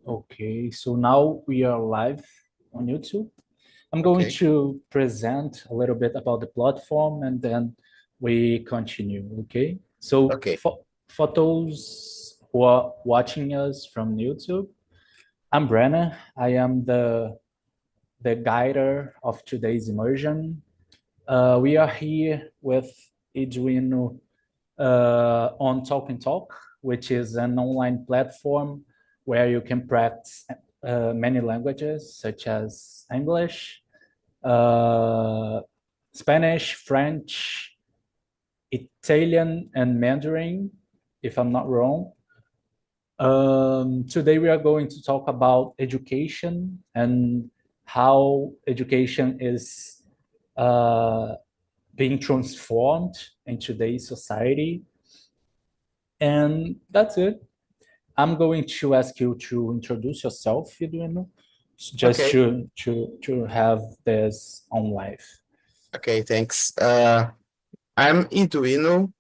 Okay, so now we are live on YouTube. I'm going Okay. to present a little bit about the platform and then we continue, okay? So Okay. for those who are watching us from YouTube, I'm Brenna. I am the guider of today's immersion. We are here with Edwino on Talk and Talk, which is an online platform where you can practice many languages such as English, uh, Spanish, French, Italian, and Mandarin, if I'm not wrong. Today we are going to talk about education and how education is uh, being transformed in today's society. And that's it. I'm going to ask you to introduce yourself, Eduardo, just Okay. to have this on live. Okay. Thanks. I'm Intuino.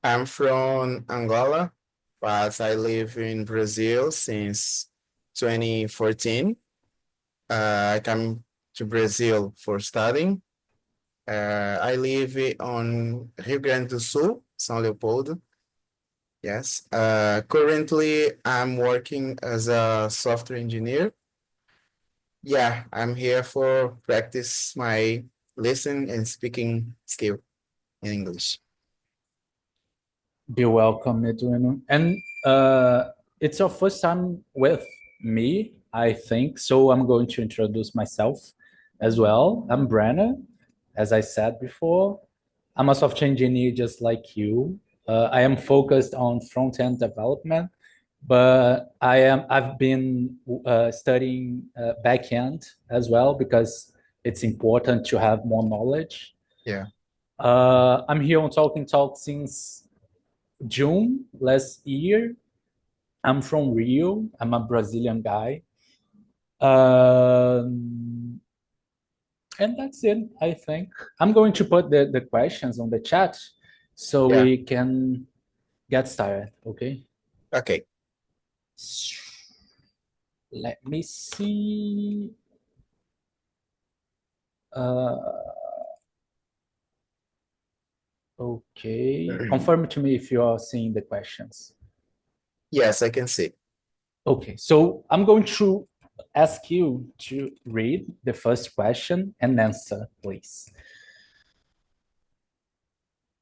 I'm from Angola, but I live in Brazil since 2014. I come to Brazil for studying. I live on Rio Grande do Sul, São Leopoldo. Yes. Currently, I'm working as a software engineer. Yeah, I'm here for practice my listening and speaking skill in English. Be welcome, Eduardo. And it's your first time with me, I think. So I'm going to introduce myself as well. I'm Brenna, as I said before. I'm a software engineer just like you. I am focused on front-end development, but I've been studying back-end as well because it's important to have more knowledge. Yeah. I'm here on Talking Talk since June last year. I'm from Rio. I'm a Brazilian guy. Um, and that's it, I think. I'm going to put the questions on the chat so Yeah. we can get started, okay? Okay. Let me see. Uh, okay. Confirm to me if you are seeing the questions. Yes, I can see. Okay, so I'm going to ask you to read the first question and answer, please.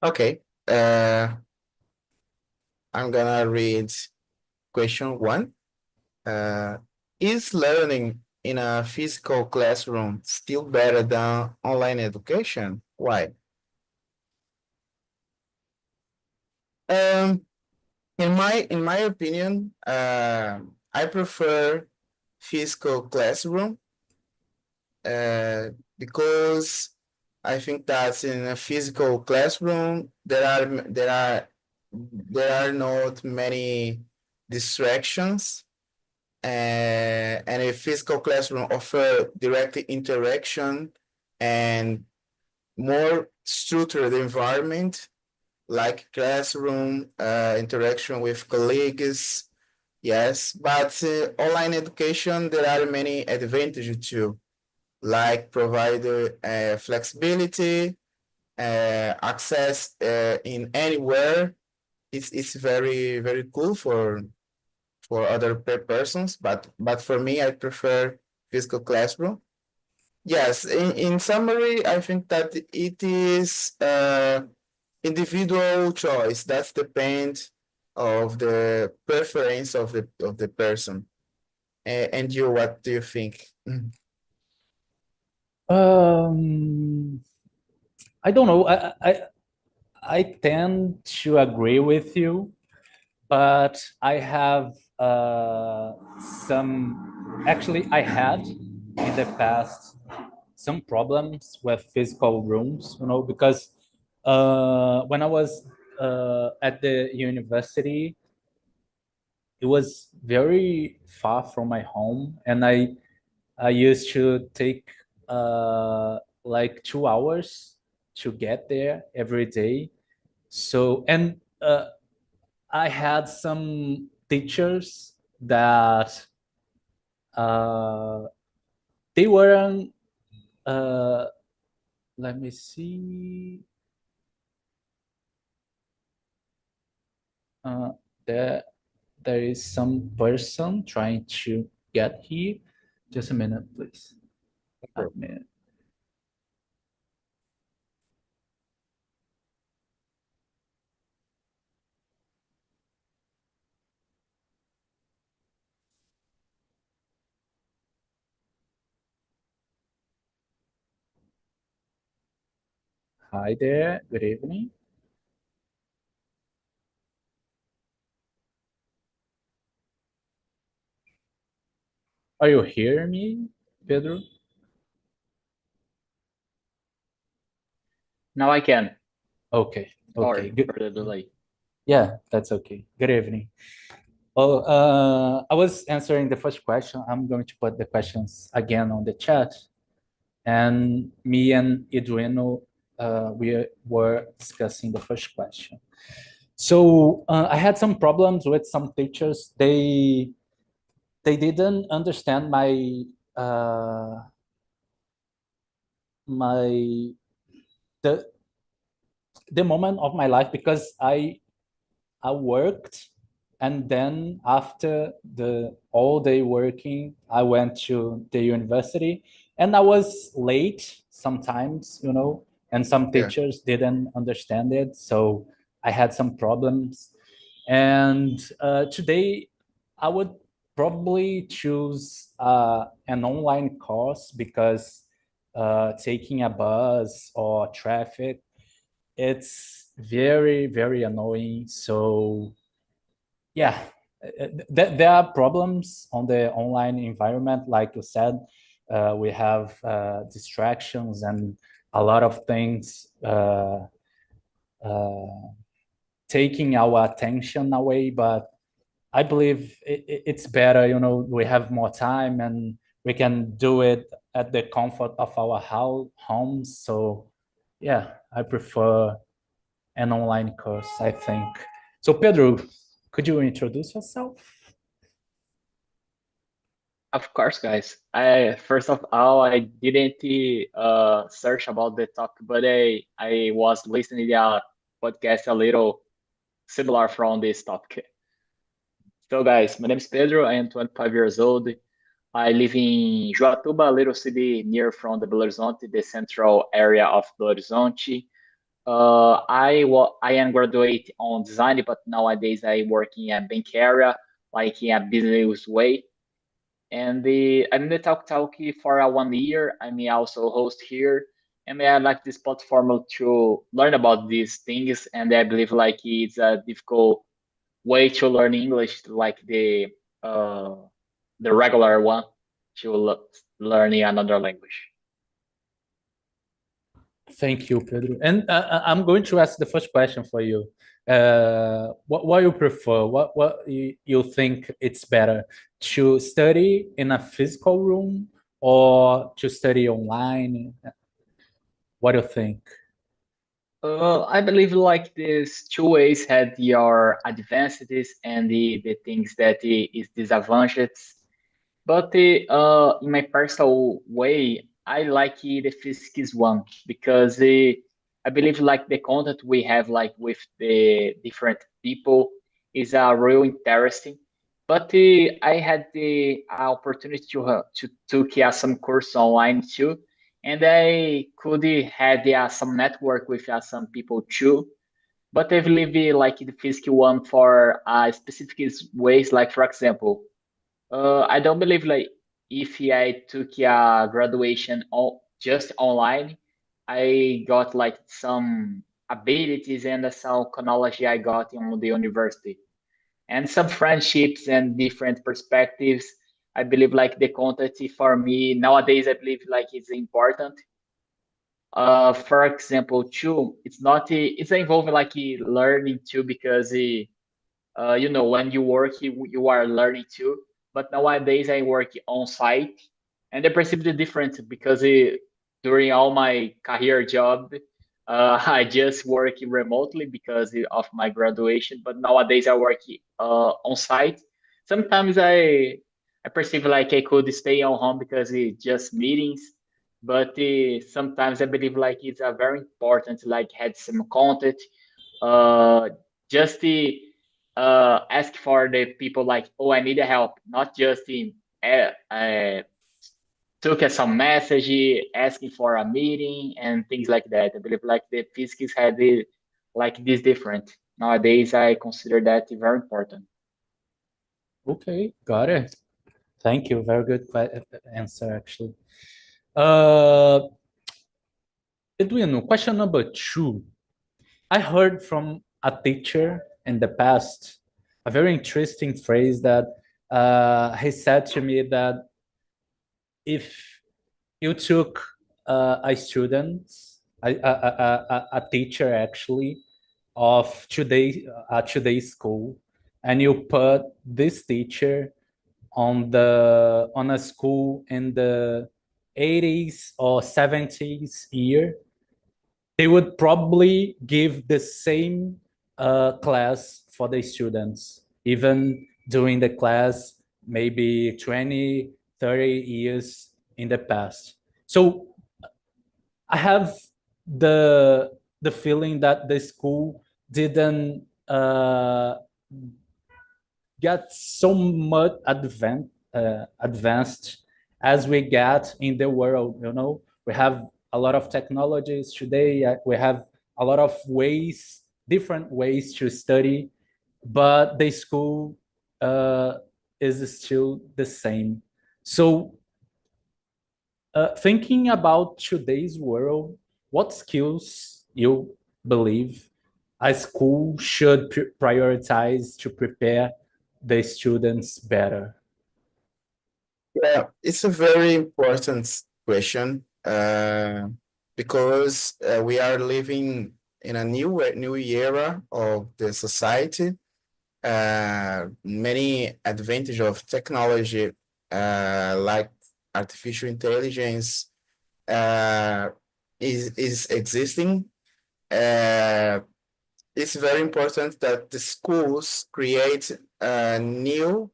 Okay. I'm gonna read question one. Uh, is learning in a physical classroom still better than online education? Why? Um, in my opinion, I prefer physical classroom uh, because I think that in a physical classroom there are not many distractions, and a physical classroom offer direct interaction and more structured environment like classroom interaction with colleagues. Yes, but online education there are many advantages too, like provide flexibility, access in anywhere. It's very very cool for other persons, but for me, I prefer physical classroom. Yes, in summary, I think that it is individual choice. That's depend of the preference of the person. And you, what do you think? Um, I don't know. I tend to agree with you, but I have some. Actually, I had in the past some problems with physical rooms. Because when I was at the university, it was very far from my home, and I used to take like 2 hours to get there every day. So, and I had some teachers that They weren't. Let me see. Uh, there, there is some person trying to get here. Just a minute, please. A minute. Hi there. Good evening. Are you hearing me, Pedro? Now I can. Okay. Okay. Sorry Good. for the delay. Yeah, that's okay. Good evening. Well, I was answering the first question. I'm going to put the questions again on the chat. And me and Edwino, we were discussing the first question. So I had some problems with some teachers. They didn't understand uh, my the the moment of my life because I worked, and then after the all day working, I went to the university, and I was late sometimes, and some Yeah. teachers didn't understand it, so I had some problems. And today, I would probably choose an online course because taking a bus or traffic, it's very, very annoying. So yeah, there are problems on the online environment. Like you said, we have distractions and a lot of things uh, taking our attention away. But I believe it's better, we have more time and we can do it at the comfort of our homes. So yeah, I prefer an online course, I think. So Pedro, could you introduce yourself? Of course, guys. I first of all, I didn't search about the topic, but I was listening to a podcast a little similar from this topic. So, guys, my name is Pedro. I am 25 years old. I live in Joatuba, a little city near from the Belo Horizonte, the central area of Belo Horizonte. I am graduate on design, but nowadays I work in a bank area, like in a business way. And I'm in the Talk for 1 year. I may also host here. And I like this platform to learn about these things. And I believe like it's a difficult way to learn English, like the regular one to learning another language. Thank you, Pedro. And I'm going to ask the first question for you. What you prefer? What you think it's better to study in a physical room or to study online? What do you think? I believe like these two ways had your advantages and the things that is disadvantages. But in my personal way, I like the physics one because I believe like the content we have like with the different people is real interesting. But I had the opportunity to took some course online too, and I could had some network with some people too. But I believe like the physical one for specific ways, like for example. I don't believe like if I took a graduation just online, I got like some abilities and some knowledge I got in the university and some friendships and different perspectives. I believe like the content for me nowadays, I believe like it's important. For example, too, it's not it's involving like learning too because when you work, you are learning too. But nowadays, I work on site, and I perceive the difference because during all my career job, I just work remotely because of my graduation. But nowadays, I work on site. Sometimes I perceive like I could stay on home because it's just meetings, but sometimes I believe like it's a very important like had some content, uh, just ask for the people like, oh, I need help, not just in took as some message asking for a meeting and things like that. I believe like the physics had like this different. Nowadays, I consider that very important. Okay, got it. Thank you. Very good answer, actually. Uh, Edwin, question number 2. I heard from a teacher in the past a very interesting phrase that he said to me that if you took a student, a teacher actually of today's school, and you put this teacher on a school in the 80s or 70s year, they would probably give the same class for the students, even during the class maybe 20, 30 years in the past. So I have the the feeling that the school didn't get so much advanced as we get in the world. We have a lot of technologies today. We have a lot of ways, different ways to study, but the school is still the same. So thinking about today's world, what skills you believe a school should prioritize to prepare the students better? Yeah, it's a very important question because we are living in a new era of the society. Many advantage of technology, like artificial intelligence, is existing. It's very important that the schools create a new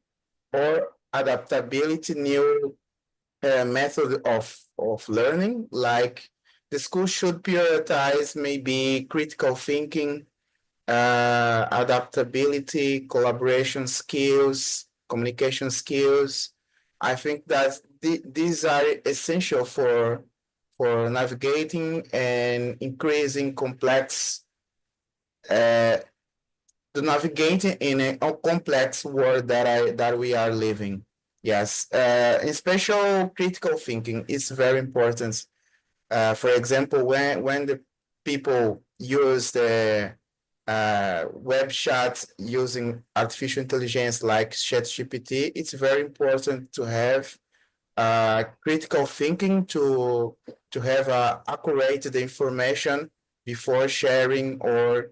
or adaptability, new method of learning. Like the school should prioritize maybe critical thinking, adaptability, collaboration skills, communication skills. I think that these are essential for navigating and increasing complex to navigate in a complex world that we are living. Yes, in special critical thinking is very important. For example, when the people use the web chat using artificial intelligence like ChatGPT, it's very important to have critical thinking to have accurate the information before sharing or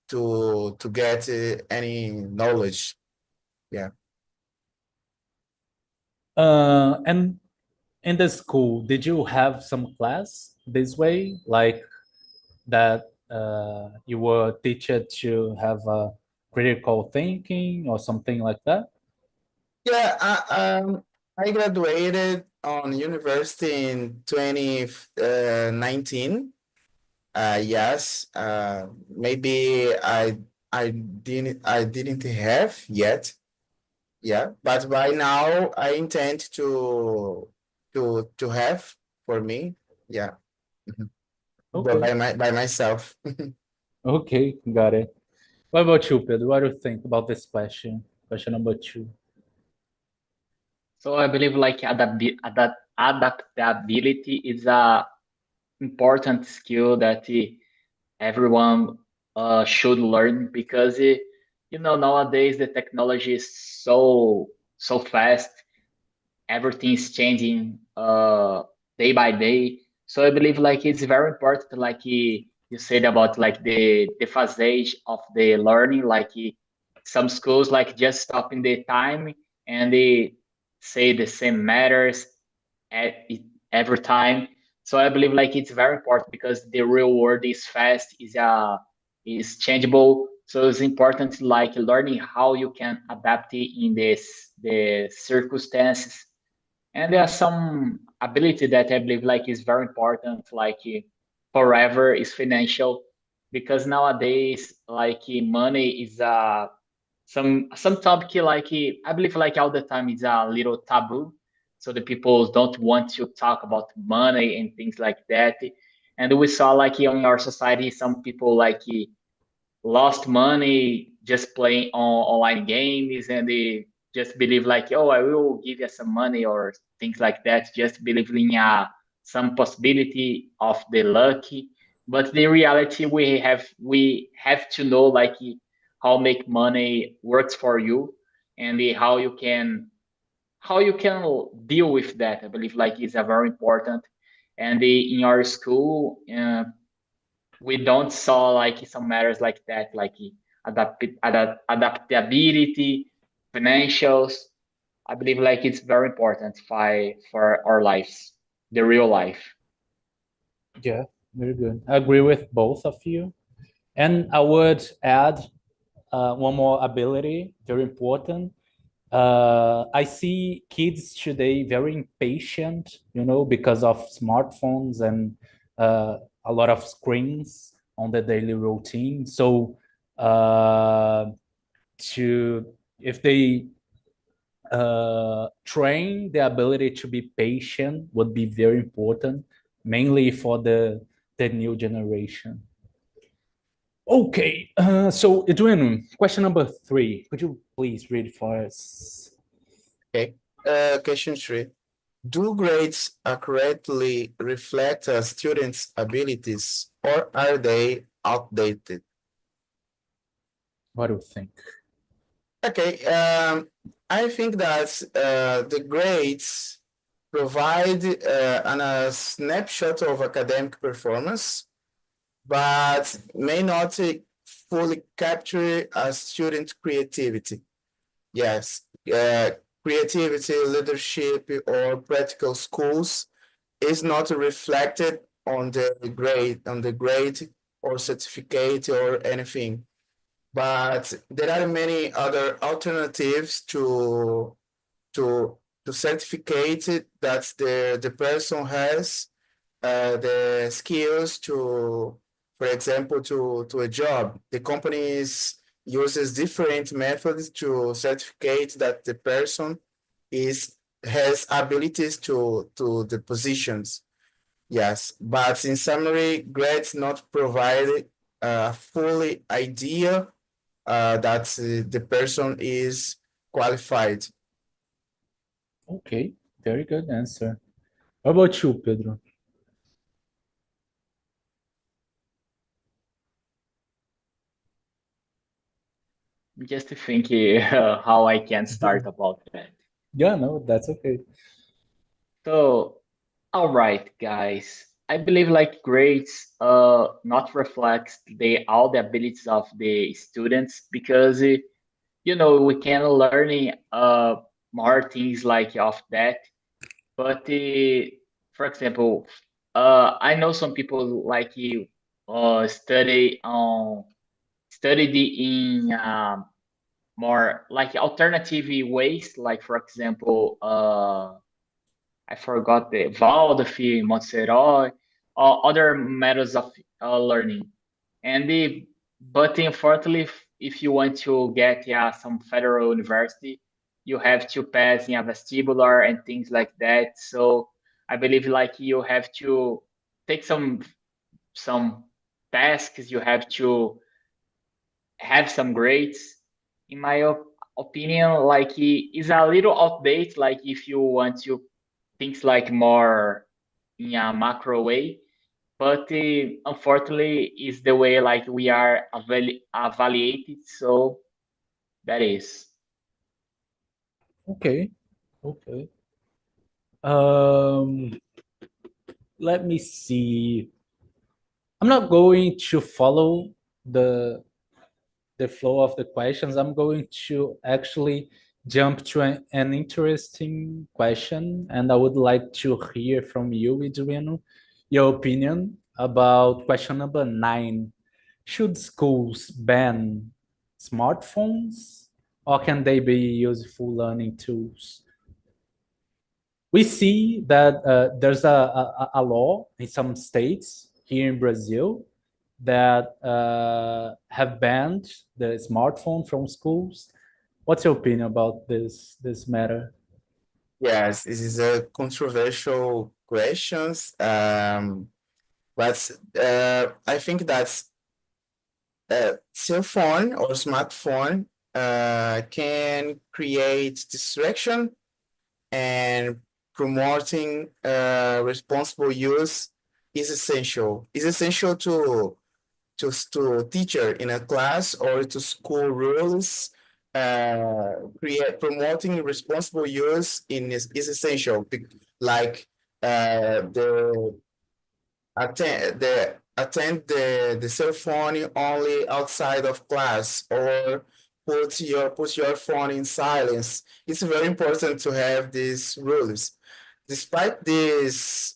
to get any knowledge. Yeah. And in the school, did you have some class this way, like that you were teacher to have a critical thinking or something like that? Yeah, I graduated on university in 2019. Yes, maybe I didn't have yet. Yeah, but by now I intend to have for me. Yeah. Mhm. But Okay, by myself. okay, got it. What about you, Pedro? What do you think about this question? Question number 2. So I believe like adaptability is a important skill that everyone should learn because nowadays the technology is so fast. Everything is changing day by day. So I believe like it's very important, like you said about like the phasage of the learning, like some schools like just stopping the time and they say the same matters at, every time. So I believe like it's very important because the real world is fast, is changeable. So it's important like learning how you can adapt it in the circumstances. And there are some ability that I believe like is very important, like forever is financial, because nowadays like money is some topic like I believe like all the time is a little taboo. So the people don't want to talk about money and things like that. And we saw like in our society some people like lost money just playing on online games, and they just believe like, oh, I will give you some money or things like that, just believing some possibility of the lucky. But the reality, we have to know like how make money works for you, and how you can deal with that. I believe like is a very important. And in our school, we don't saw like some matters like that, like adaptability, financials. I believe like it's very important for our lives, the real life. Yeah, very good. I agree with both of you. And I would add one more ability, very important. I see kids today very impatient, because of smartphones and a lot of screens on the daily routine. So, to if they train the ability to be patient would be very important, mainly for the new generation. Okay, so Edwin, question number 3. Could you please read for us? Okay. Question 3. Do grades accurately reflect a student's abilities, or are they outdated? What do you think? Okay, I think that the grades provide a snapshot of academic performance, but may not fully capture a student creativity. Yes, creativity, leadership, or practical skills is not reflected on the grade or certificate or anything. But there are many other alternatives to certificate that the person has the skills to, for example, to a job. The companies uses different methods to certificate that the person has abilities to the positions. Yes, but in summary, grades not provide a fully idea that the person is qualified. Okay, very good answer. How about you, Pedro? Just to think how I can start about that. Yeah, no, that's okay. So, all right, guys. I believe like grades not reflects all the abilities of the students, because we can learn more things like of that. But for example, I know some people like you studied in more like alternative ways, like for example, I forgot the Waldorf, Montessori, or other methods of learning. And but unfortunately, if you want to get some federal university, you have to pass in a vestibular and things like that. So I believe like you have to take some tasks. You have to have some grades. In my opinion, like is a little outdated. Like if you want to things like more in a macro way, but unfortunately is the way like we are evaluated. So that is. Okay, okay. Um, Let me see. I'm not going to follow the the flow of the questions. I'm going to actually jump to an interesting question, and I would like to hear from you, Edwino, your opinion about question number 9. Should schools ban smartphones, or can they be useful learning tools? We see that there's a law in some states here in Brazil that have banned the smartphone from schools. What's your opinion about this matter? Yes, this is a controversial questions. But I think that cell phone or smartphone can create distraction, and promoting responsible use is essential. It's essential to teacher in a class or to school rules. Create promoting responsible use is essential. Like the attend the cell phone only outside of class, or put your phone in silence. It's very important to have these rules. Despite these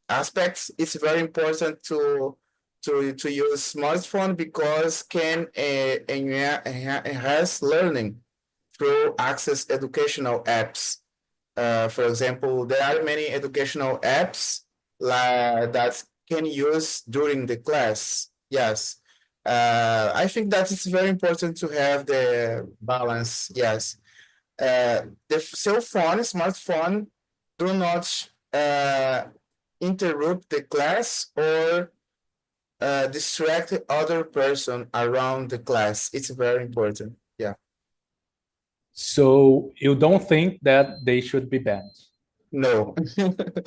aspects, it's very important to use smartphone because can enhance learning through access educational apps. For example, there are many educational apps that can use during the class. Yes. I think that it's very important to have the balance. Yes. The cell phone, smartphone, do not interrupt the class or distract the other person around the class. It's very important. Yeah. So you don't think that they should be banned? No.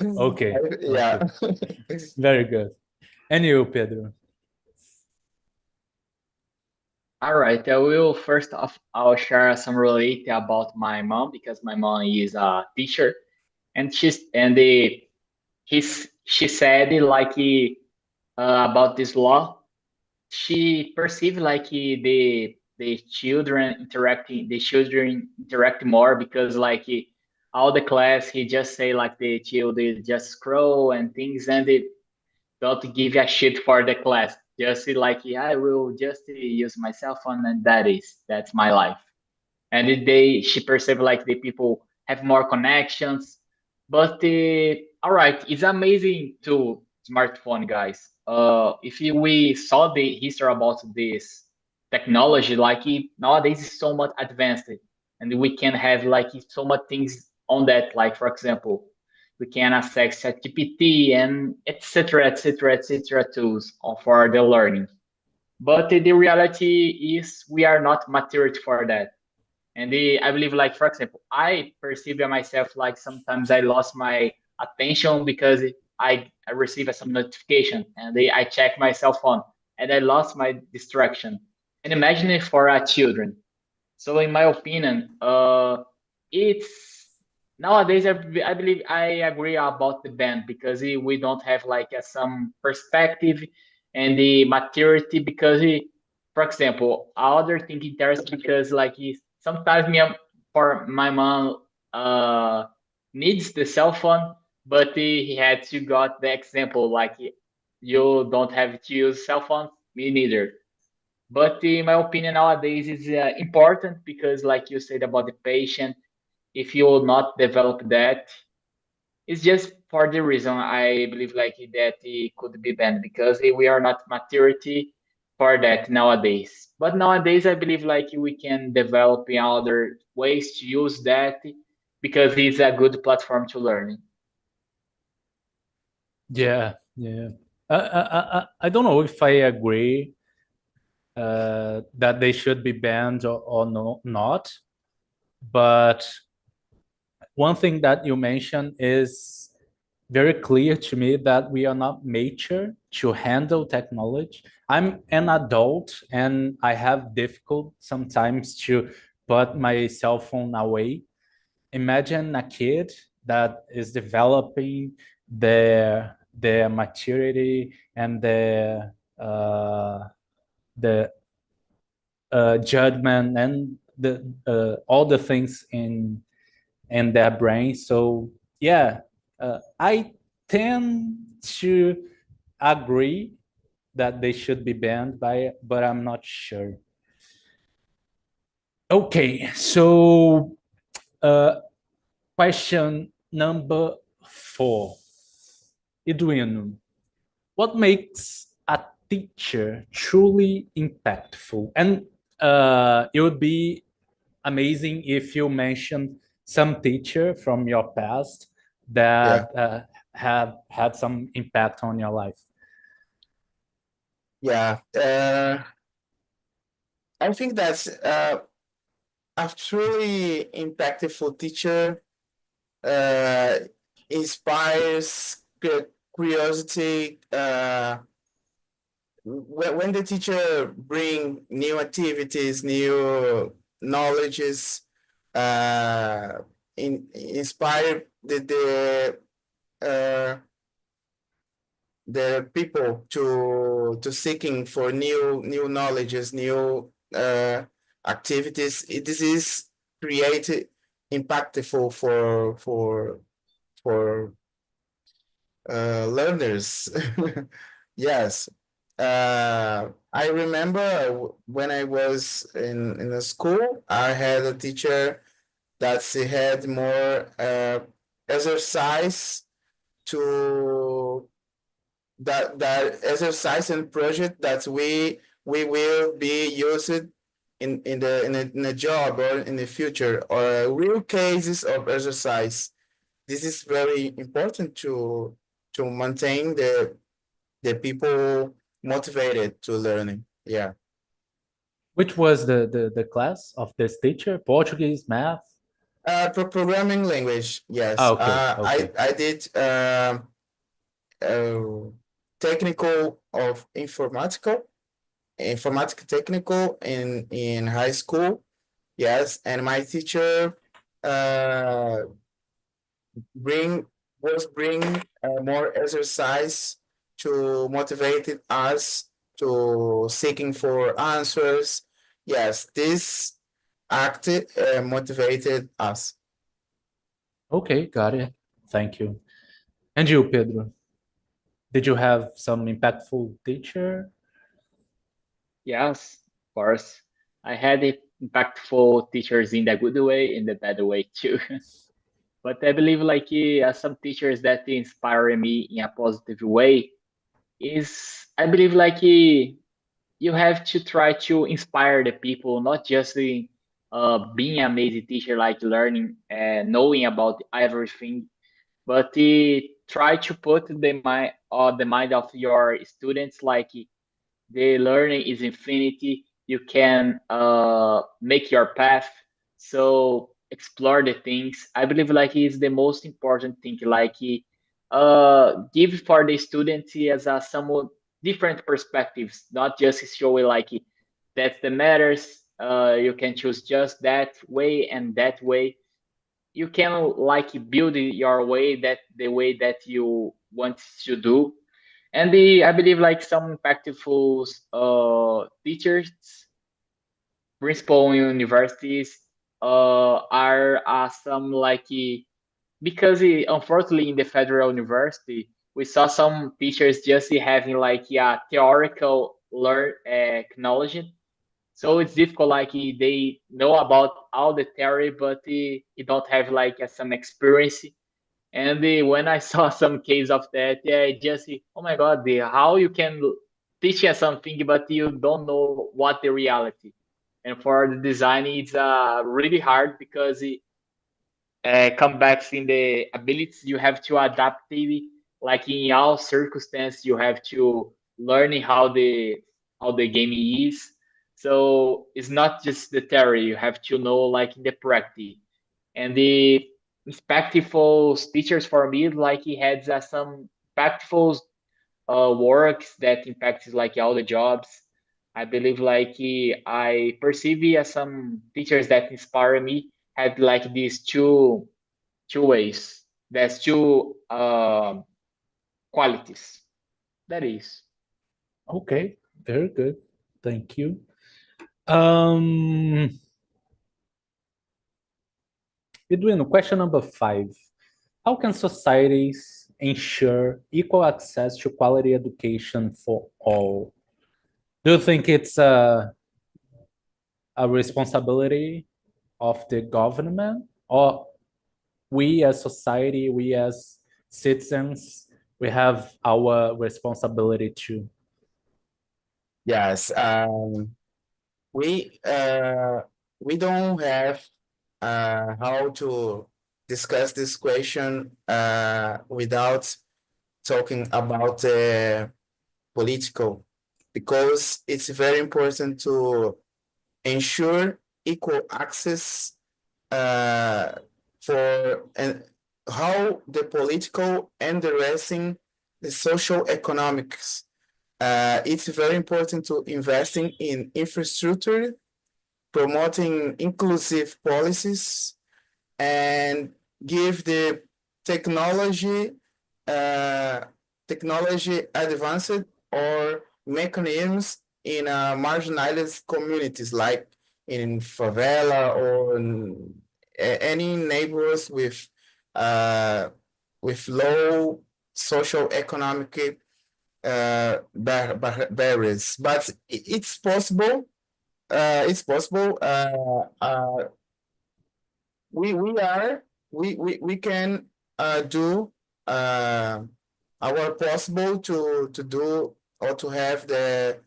Okay. Yeah. Okay. Very good. And you, Pedro? All right, I will first off, I'll share some relate about my mom because my mom is a teacher, and she said like about this law. She perceived like the children interact more because like all the class he just say like the children just scroll and things, and they don't give a shit for the class. Just like I will just use my cell phone, and that's my life. And she perceive like the people have more connections. But all right, it's amazing to smartphone guys. If we saw the history about this technology, like nowadays is so much advanced, and we can have like so much things on that. Like for example, we can access ChatGPT and etc. etc. etc. tools for the learning. But the reality is we are not mature for that. And I believe, like for example, I perceive myself like sometimes I lost my attention because I receive some notification, and I check my cell phone and I lost my distraction. And imagine it for children. So in my opinion, it's nowadays I believe I agree about the ban because we don't have like some perspective and the maturity because for example, other thing interesting because like sometimes for my mom needs the cell phone, but he had to got the example like you don't have to use cell phones, me neither. But in my opinion, nowadays is important because, like you said about the patient, if you will not develop that, it's just for the reason I believe like that it could be banned because we are not maturity for that nowadays. But nowadays, I believe like we can develop in other ways to use that because it's a good platform to learn. Yeah, yeah. I don't know if I agree that they should be banned or not, but one thing that you mentioned is very clear to me that we are not mature to handle technology. I'm an adult and I have difficult sometimes to put my cell phone away. Imagine a kid that is developing their maturity and the judgment and the all the things in their brain. So yeah, I tend to agree that they should be banned by it, but I'm not sure. Okay, so question number 4. Edwin, what makes a teacher truly impactful? And it would be amazing if you mention some teacher from your past Yeah, that have had some impact on your life. yeah. I think that's a truly impactful teacher uh, inspires curiosity. When the teacher bring new activities, new knowledges, inspire uh, the people to seeking for new knowledges, new activities. This is created impactful for learners. Yes. I remember when I was in a school, I had a teacher that she had more exercise to that exercise and project that we will be used in a job or in the future, or real cases of exercise. This is very important to maintain the people motivated to learning. Yeah. Which was the class of this teacher? Portuguese, math? Programming language, yes. Okay, okay. I did uh, technical of informatica technical in high school. Yes, and my teacher uh, bring bring more exercise to motivate us to seeking for answers. Yes, this act motivated us. Okay, got it. Thank you. And you, Pedro? Did you have some impactful teacher? Yes, of course. I had impactful teachers in the good way, in the bad way too. But I believe some teachers that inspire me in a positive way is I believe you have to try to inspire the people, not just being an amazing teacher, like learning and knowing about everything, but try to put the mind of your students the learning is infinity. You can make your path. So explore the things. I believe is the most important thing. Give for the students as a somewhat different perspectives, not just showing that's the matters. You can choose just that way and that way. You can build your way that the way that you want to do, and I believe some impactful teachers, principal in universities, are some because unfortunately in the federal university we saw some teachers just having theoretical learn knowledge. So it's difficult they know about all the theory, but they don't have some experience. And when I saw some case of that, yeah, I just oh my god, how you can teach us something but you don't know what the reality. And for the design, it's really hard because it come back in the abilities you have to adapt it. Like in all circumstances, you have to learn how the game is. So it's not just the theory; you have to know the practice. And the impactful teachers for me he had some impactful works that impacts all the jobs. I believe I perceive as some teachers that inspire me had these two ways. There's two qualities. That is. Okay, very good. Thank you. Um, Edwin, question number 5. How can societies ensure equal access to quality education for all? Do you think it's a responsibility of the government, or we as society, we as citizens, we have our responsibility too? Yes, we don't have how to discuss this question without talking about political, because it's very important to ensure equal access uh, for and how the political and addressing the social economics. It's very important to investing in infrastructure, promoting inclusive policies, and give the technology uh, technology advanced or mechanisms in marginalized communities like in favela or in any neighborhoods with low social economic barriers. But it's possible. It's possible. We can do our possible to do or to have the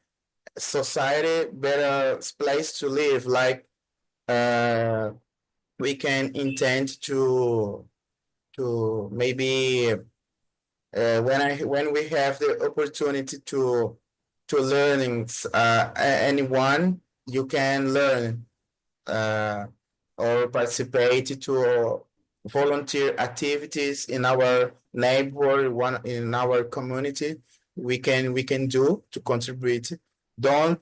society better place to live. Like we can intend to maybe when we have the opportunity to learning anyone you can learn uh, or participate to volunteer activities in our neighborhood, one in our community. We can do to contribute. Don't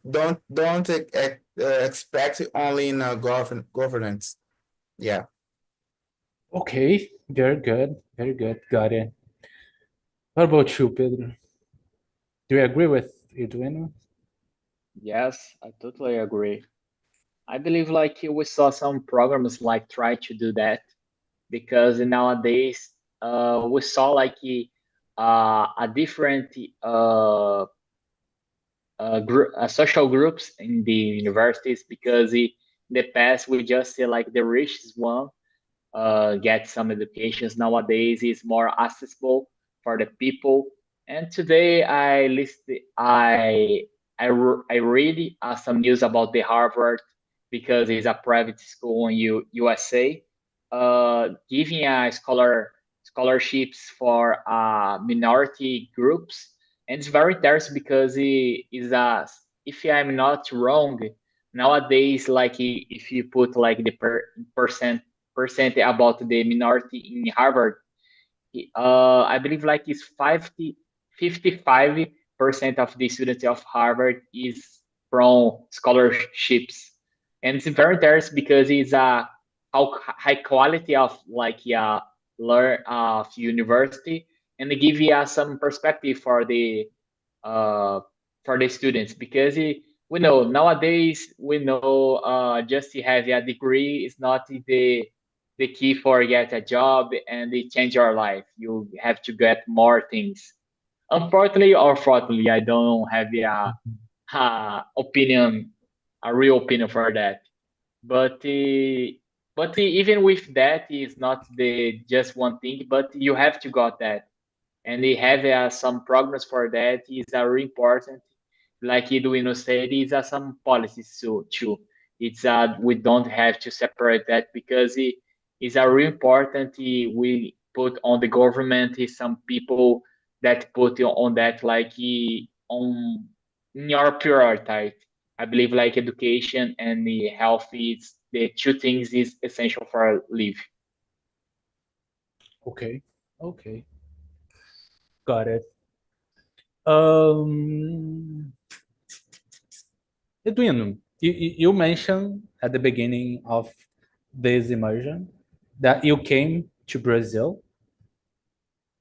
expect only in governance. Yeah. Okay, very good, very good. Got it. What about you, Pedro? Do you agree with Edwin? Yes, I totally agree. I believe like we saw some programs like try to do that because nowadays we saw like a different social groups in the universities because in the past we just see like the richest one get some educations. Nowadays is more accessible for the people. And today I read some news about the Harvard because it's a private school in USA, giving a scholarships for minority groups. And it's very interesting because it is a, if I'm not wrong, nowadays like if you put like the percent about the minority in Harvard, I believe like it's 55% of the students of Harvard is from scholarships. And it's very interesting because it's a high quality of like learn of university, and they give you some perspective uh, for the students because we know nowadays we know just to have a degree is not the key for get a job and it change your life. You have to get more things. Unfortunately or fortunately, I don't have a opinion, a real opinion for that. But even with that, is not the just one thing. But you have to got that, and they have some programs for that. Is very important. Like Eduino said, is some policies too. It's we don't have to separate that because it is a really important. We put on the government is some people that put on that like on in your priority. I believe like education and the health is the two things is essential for live. Okay, okay, got it. Um, Edwin, you mentioned at the beginning of this immersion that you came to Brazil,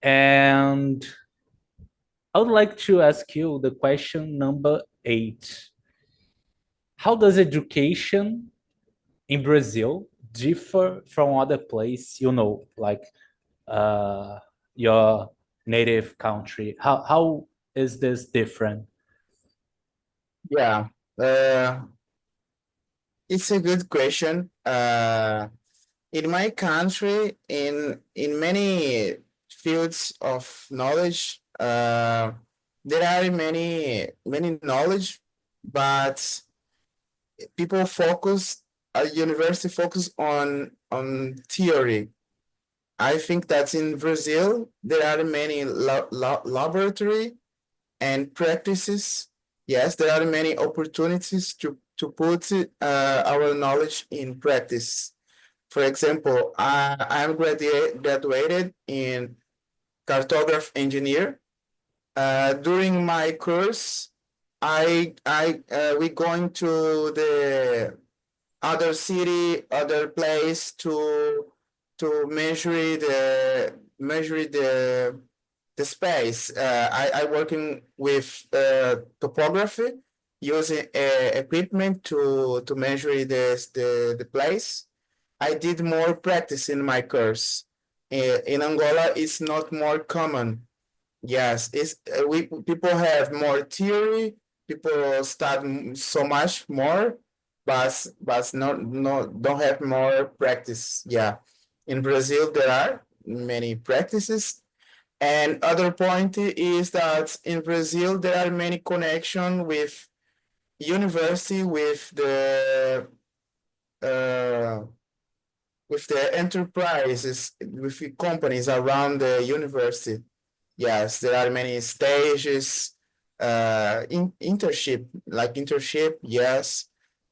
and I would like to ask you the question number 8. How does education in Brazil differ from other place, like uh, your native country? How is this different? Yeah. Uh, It's a good question. In my country, in many fields of knowledge, there are many knowledge, but people focus, university focus on theory. I think that in Brazil there are many laboratory and practices. Yes, there are many opportunities to put our knowledge in practice. For example, I'm graduated in cartograph engineer. During my course, we going to the other city, other place to measure the space. I working with topography using equipment to measure the place. I did more practice in my course. In Angola, it's not more common. Yes, it's we people have more theory. People start so much more, but not don't have more practice. Yeah, in Brazil there are many practices, and other point is that in Brazil there are many connection with university uh, with the enterprises with the companies around the university. Yes, there are many stages, internship, like internship. Yes,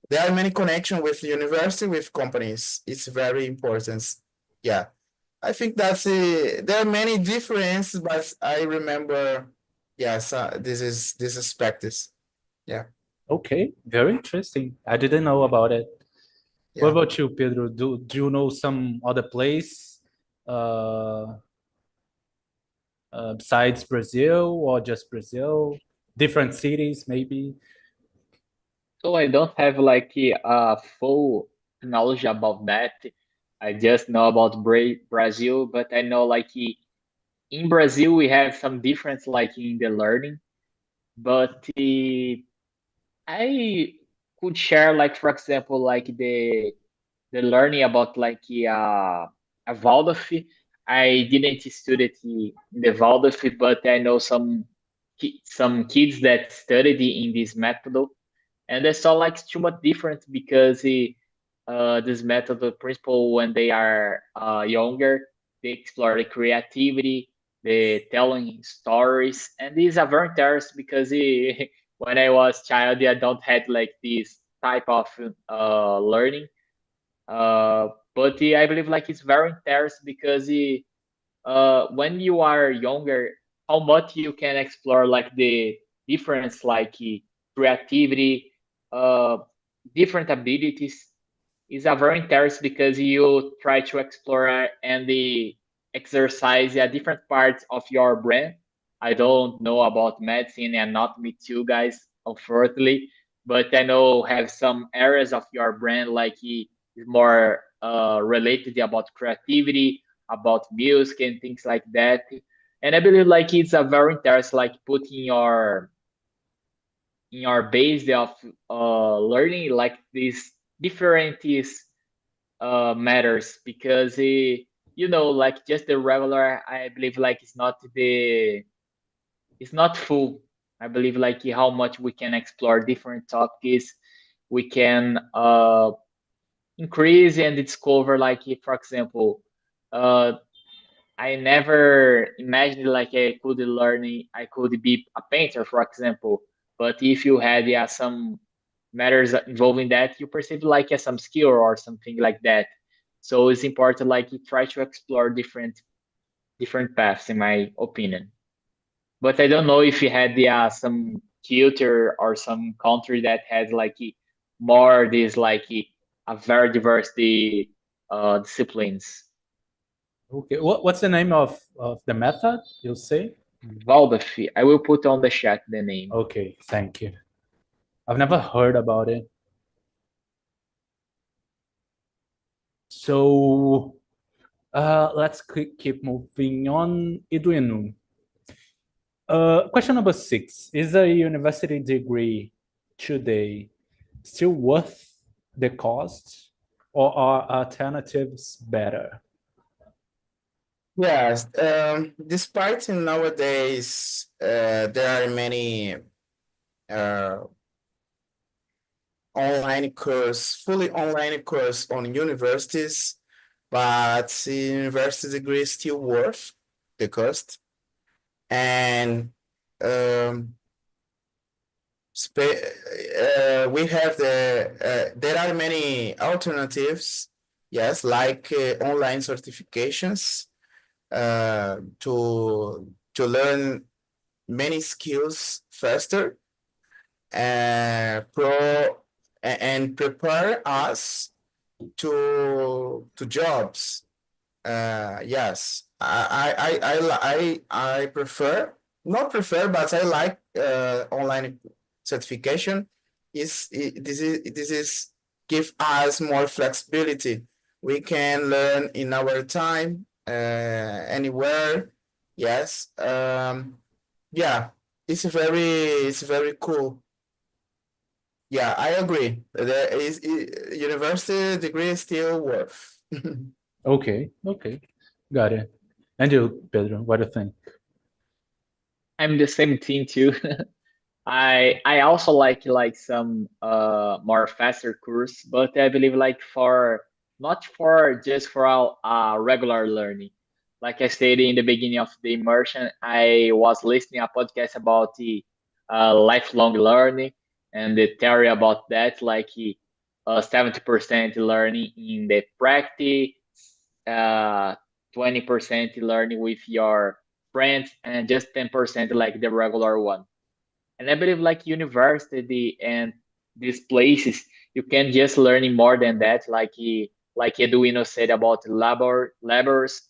there are many connection with the university with companies. It's very important. Yeah, I think that's there are many differences, but I remember. Yes, this is practice. Yeah, Okay, very interesting. I didn't know about it. What yeah. about you, Pedro? Do you know some other place uh, besides Brazil or just Brazil? Different cities, maybe? So I don't have like a full knowledge about that. I just know about Brazil, but I know like in Brazil we have some difference like in the learning, but I could share like for example like the learning about like a Waldorf. I didn't study it in the Waldorf, but I know some kids that studied in this method, and I saw like too much difference because this method of principle when they are younger, they explore the creativity, the telling stories, and these are very interesting because when I was child, I don't had like this type of learning. But I believe like it's very interesting because when you are younger, how much you can explore like the difference, like creativity, uh, different abilities is a very interesting because you try to explore and the exercise different parts of your brain. I don't know about medicine and not me too, guys, unfortunately, but I know have some areas of your brain like is more related about creativity, about music and things like that. And I believe like it's a very interesting like putting your in your base of learning like these different matters because you know like just the regular I believe like it's not full. I believe like how much we can explore different topics, we can increase and discover like for example uh I never imagined like I could be a painter, for example. But if you had some matters involving that, you perceive like some skill or something like that. So it's important like you try to explore different paths, in my opinion. But I don't know if you had some culture or some country that has like more this like a very diversity disciplines. Okay, what's the name of the method you say? Valdafi. I will put on the chat the name. Okay, thank you. I've never heard about it. So let's keep moving on. Edwin, question number 6. Is a university degree today still worth the cost, or are alternatives better? Yes, despite nowadays there are many fully online course on universities, but the university degree is still worth the cost. And we have there are many alternatives, yes, like online certifications to learn many skills faster and prepare us to jobs. Yes, I prefer, not prefer, but I like online certification. This is give us more flexibility. We can learn in our time, anywhere. Yes. Yeah, it's very cool. Yeah, I agree. University degree is still worth. Okay, got it. And you, Pedro, what do you think? I'm the same team too. I also like some more faster course, but I believe like for not for just for regular learning. Like I stated in the beginning of the immersion, I was listening a podcast about the lifelong learning and the theory about that, like 70% learning in the practice, uh, 20% learning with your friends, and just 10% like the regular one. And I believe like university and these places, you can just learning more than that. Like Eduino said about labors,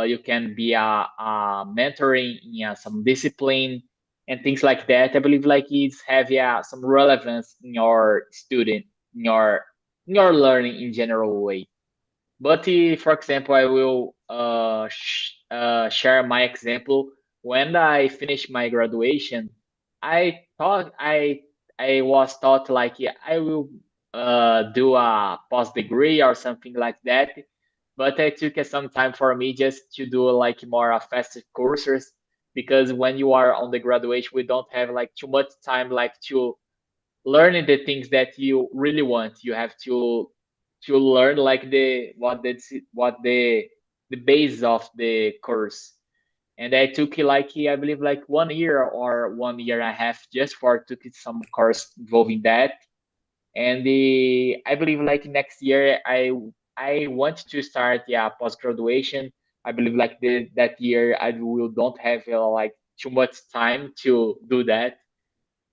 you can be a mentoring in some discipline and things like that. I believe like it's have some relevance in your student, in your learning in general way. But for example, I will share my example. When I finished my graduation, I thought I was taught like yeah, I will do a post degree or something like that. But it took some time for me just to do like more faster courses because when you are on the graduation, we don't have like too much time like to learning the things that you really want. You have to learn like the base of the course. And I took like I believe like 1 year or 1 year and a half just for took some course involving that. And I believe like next year I want to start yeah post graduation. I believe like that year I will don't have like too much time to do that,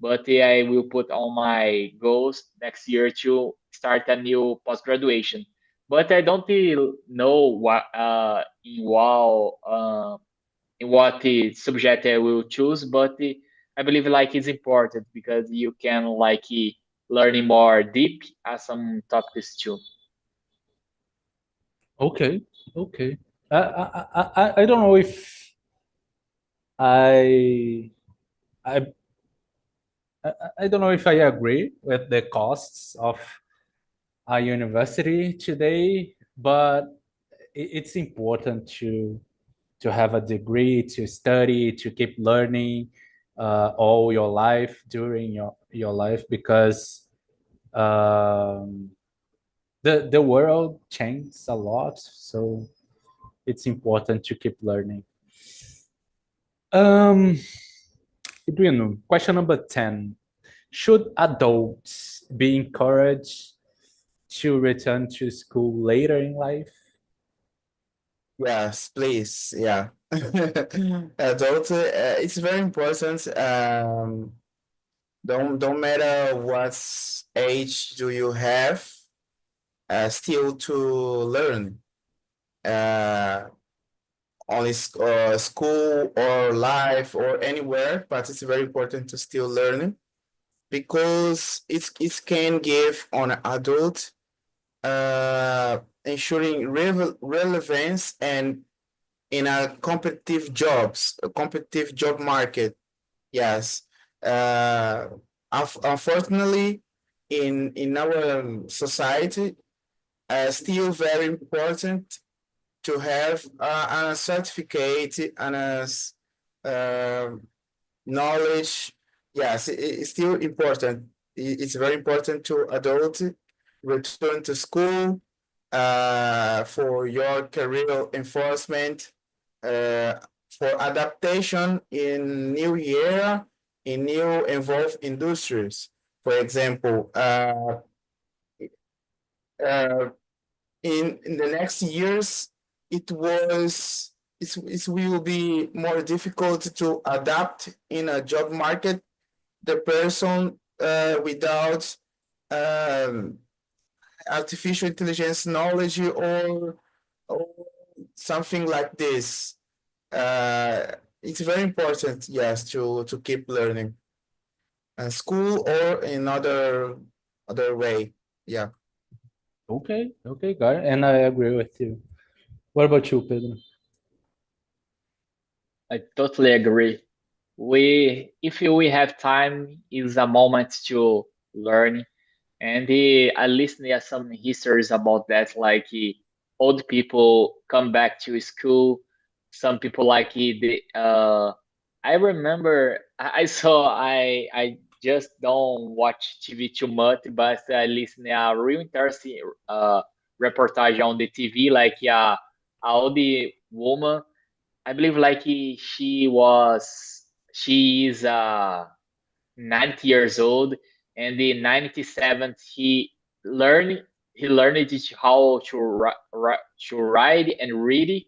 but I will put on my goals next year to start a new post graduation. But I don't know what in what subject I will choose. But I believe like it's important because you can like learning more deep as some topics too. Okay, okay. I don't know if I I I don't know if I agree with the costs of a university today, but it's important to have a degree, to study, to keep learning all your life during your life, because um, the world changes a lot, so it's important to keep learning. Um, Edwin, question number 10. Should adults be encouraged to return to school later in life? Yes, please. Yeah. Adult, it's very important. Don't matter what age do you have, still to learn. Uh, school or life or anywhere, but it's very important to still learn because it can give on adult ensuring relevance and in a competitive job market. Yes. Unfortunately, in our society, still very important to have a certificate and uh, knowledge. Yes, it's still important. It's very important to adult return to school for your career enforcement, uh, for adaptation in new era, in new involved industries. For example, uh, in the next years, it will be more difficult to adapt in a job market the person without um, artificial intelligence knowledge or something like this. It's very important, yes, to keep learning in school or in other way. Yeah. Okay, okay, got it. And I agree with you. What about you, Pedro? I totally agree. If we have time, is a moment to learn. And I listened to some histories about that, like old people come back to school. Some people like I remember I saw I just don't watch TV too much, but I listened to a real interesting reportage on the TV, like a old woman. I believe like she is 90 years old, and the 97th learned he learned how to write and read,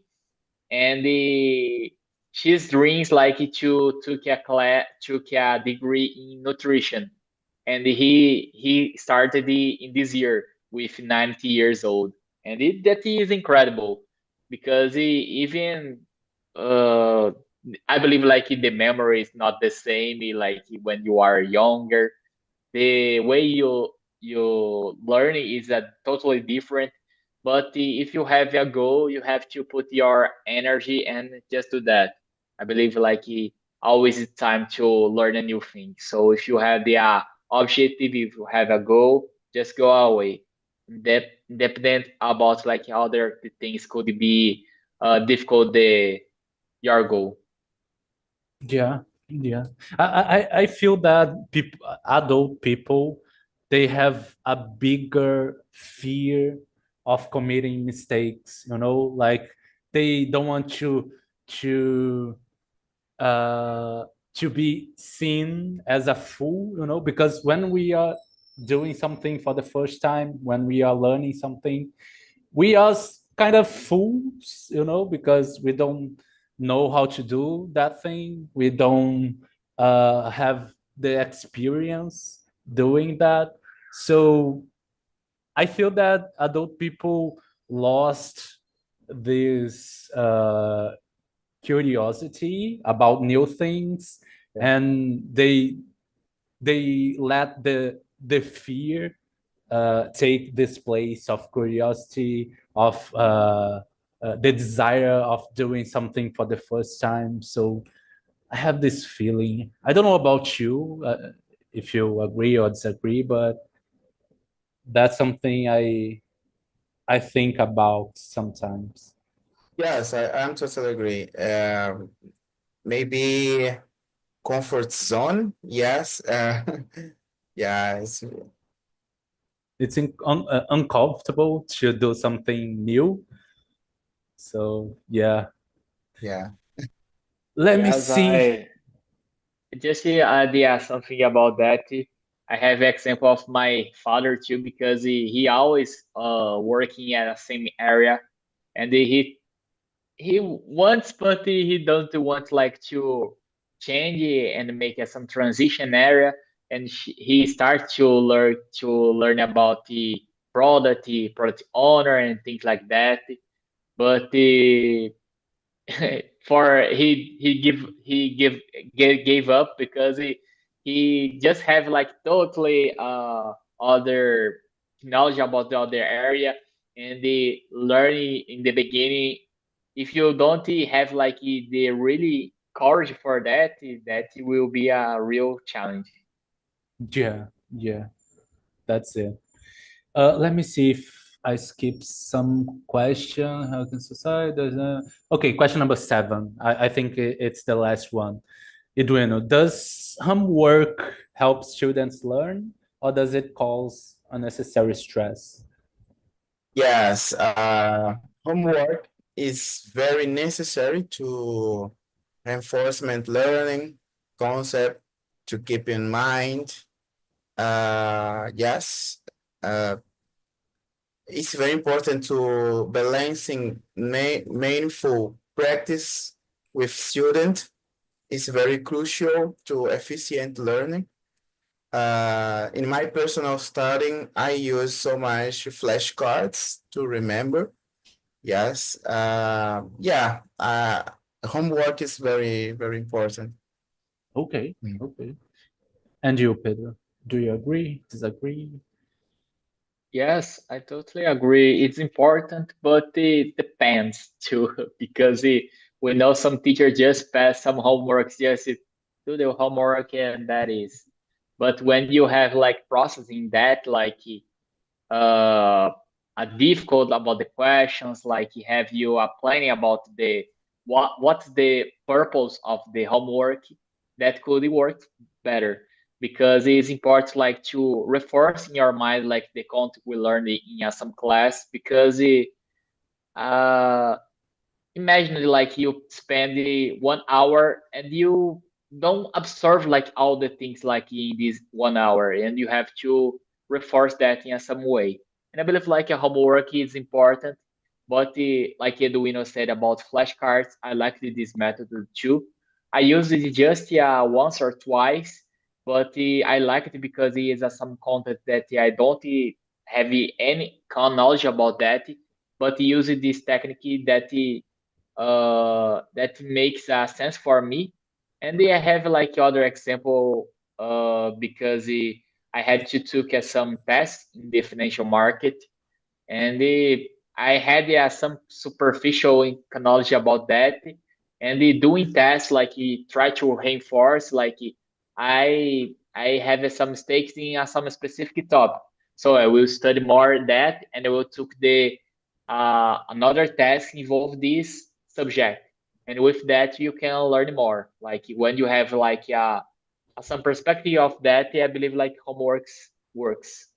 and she's dreams like to took a degree in nutrition, and he started in this year with 90 years old, and that is incredible because even uh I believe like the memory is not the same like when you are younger. The way you learn is totally different. But if you have a goal, you have to put your energy and just do that. I believe like always it's time to learn a new thing. So if you have the objective, if you have a goal, just go away. Dependent about like other things could be difficult your goal. Yeah, yeah. I feel that people, adult people, they have a bigger fear of committing mistakes. Like they don't want to uh, to be seen as a fool. Because when we are doing something for the first time, when we are learning something, we are kind of fools, because we don't know how to do that thing. We don't have the experience doing that. So I feel that adult people lost this curiosity about new things, Yeah. and they let the fear take this place of curiosity, of the desire of doing something for the first time. So I have this feeling. I don't know about you, if you agree or disagree, but that's something I think about sometimes. Yes, I'm totally agree. Maybe comfort zone. Yes. Yeah. It's uncomfortable to do something new. So yeah, Yeah. let me Yes, see. I just add something about that. I have example of my father too because he always working at the same area, and he wants, but he doesn't want like to change it and make some transition area. And he starts to learn about the product owner and things like that. But for he gave up because he just have like totally other knowledge about the other area, and the learning in the beginning, if you don't have like the really courage for that will be a real challenge. Yeah, yeah. That's it. Let me see if I skip some question. How can society? Okay, question number 7. I think it's the last one. Eduino, does homework help students learn, or does it cause unnecessary stress? Yes, homework is very necessary to reinforcement learning concept to keep in mind. Yes, it's very important to balancing meaningful practice with student. It's very crucial to efficient learning. In my personal studying, I use so much flashcards to remember. Yes. Yeah. Homework is very, very important. Okay, okay. And you, Pedro, do you agree, disagree? Yes, I totally agree. It's important, but it depends too, because we know some teacher just pass some homeworks, just do the homework and that is. But when you have like processing that, like uh, a difficult about the questions, like have you are planning about the what's the purpose of the homework, that could work better because it's important like to reinforce in your mind like the content we learned in some class because uh, imagine like you spend 1 hour and you don't observe like all the things like in this 1 hour and you have to reinforce that in some way. And I believe like a homework is important, but like Eduino said about flashcards, I like this method too. I use it just once or twice, but I like it because it is some content that I don't have any kind of knowledge about that, but use this technique that that makes sense for me. And I have like other example because I had to took some tests in the financial market, and I had some superficial knowledge about that. And doing tests like try to reinforce like I have some mistakes in some specific topic. So I will study more that, and I will took the another test involve this subject. And with that, you can learn more. Like when you have like some perspective of that, I believe like homeworks works.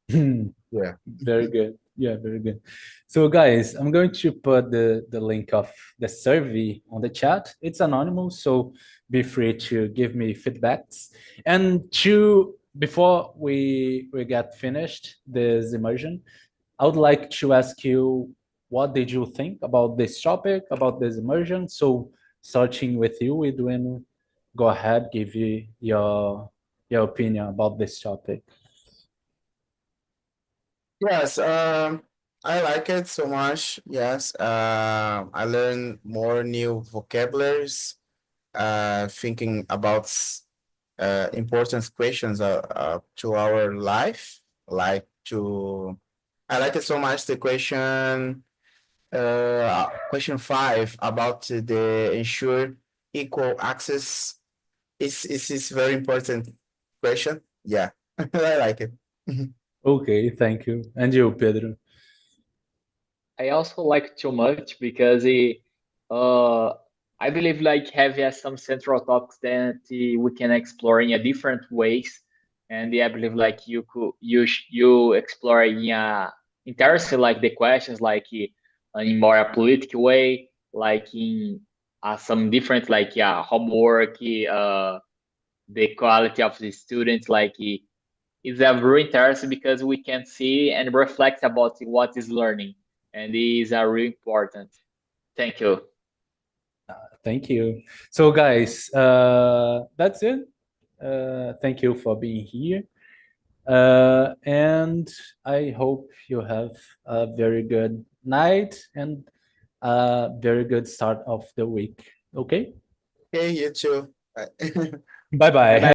Yeah. Very good. Yeah, very good. So guys, I'm going to put the link of the survey on the chat. It's anonymous, so be free to give me feedbacks. And before we get finished this immersion, I would like to ask you, what did you think about this topic, about this immersion? So starting with you, Edwin, go ahead, give you your opinion about this topic. Yes, I like it so much. Yes, I learn more new vocabularies, thinking about important questions to our life. Like to, I like it so much. The question 5 about the ensure equal access is very important question. Yeah, I like it. Okay, thank you. And you, Pedro? I also like too much because uh, I believe like have some central topics that we can explore in a different ways, and I believe like you explore in a interesting like the questions like in more a political way, like in some different like homework, the quality of the students like. Is a very interesting because we can see and reflect about what is learning, and it is really important. Thank you. Thank you. So guys, that's it. Thank you for being here. And I hope you have a very good night and a very good start of the week. Okay? Okay, you too. Bye-bye.